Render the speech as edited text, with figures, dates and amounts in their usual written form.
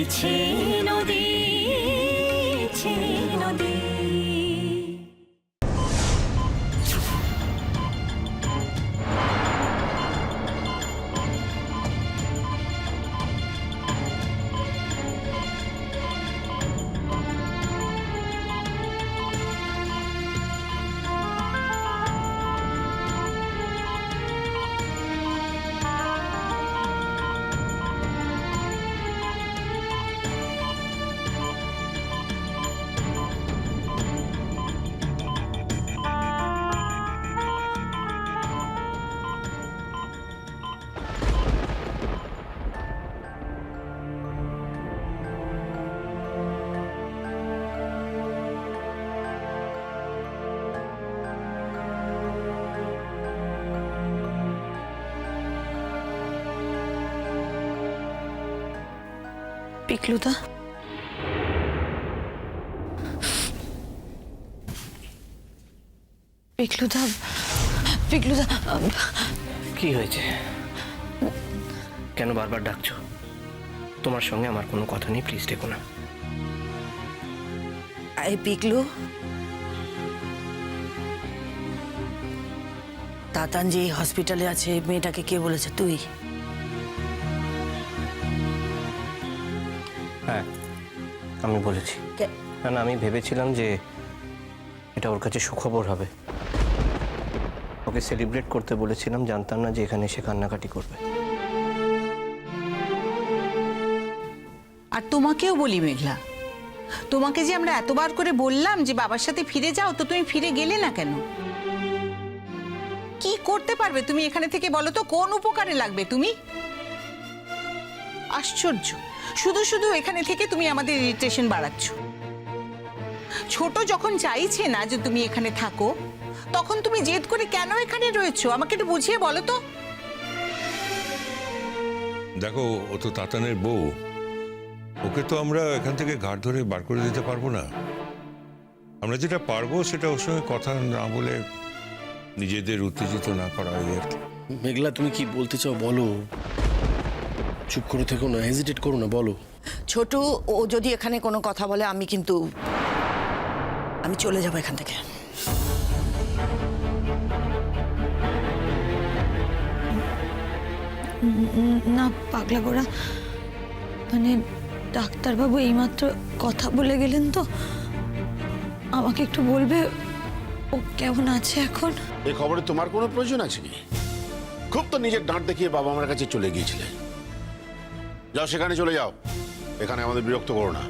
বইছে নদী, নদী। পিকলুদা, পিকলুদা, পিকলুদা, কি হয়েছে? কেন বারবার ডাকছো? তোমার সঙ্গে আমার কোনো কথা নেই, প্লিজ ডেকো না। এই পিকলু, তাতান যে হসপিটালে আছে, মেয়েটাকে কে বলেছে? তুই? হ্যাঁ, আমি বলেছি। না, আমি ভেবেছিলাম যে এটা ওর কাছে সুখবর হবে। ওকে সেলিব্রেট করতে বলেছিলাম, জানতাম না যে এখানে এসে কান্নাকাটি করবে। আর তোমাকেও বলি মেঘলা, তোমাকে যে আমরা এতবার করে বললাম যে বাবার সাথে ফিরে যাও, তো তুমি ফিরে গেলে না কেন? কি করতে পারবে তুমি এখানে থেকে, বলো তো? কোন উপকারে লাগবে তুমি? আশ্চর্য, শুধু শুধু এখানে থেকে তুমি আমাদের ইরিটেশন বাড়াচ্ছ। ছোট যখন চাইছে না যে তুমি এখানে থাকো, তখন তুমি জেদ করে কেন এখানে রয়েছো? আমাকে একটু বুঝিয়ে বলো তো। দেখো, ও তো তাতানের বউ, ওকে তো আমরা এখান থেকে ঘাট ধরে বার করে দিতে পারবো না। আমরা যেটা পারবো সেটা ওর সঙ্গে কথা না বলে, নিজেদের উত্তেজিত না করা, এই আর কি। মেঘলা, তুমি কি বলতে চাও বলো? চুপ করে থেকো না, হেজিটেট করো না, বলো। ছোট, ও যদি এখানে কোনো কথা বলে, আমি চলে যাবো এখান থেকে। না পাগলা গোড়া, মানে ডাক্তারবাবু এইমাত্র কথা বলে গেলেন, তো আমাকে একটু বলবে ও কেমন আছে এখন? এই খবরে তোমার কোনো প্রয়োজন আছে কি? খুব তো নিজের ডাঁট দেখিয়ে বাবা মার কাছে চলে গিয়েছিলে। যাও, সেখানে চলে যাও, এখানে আমাদের বিরক্ত করো না।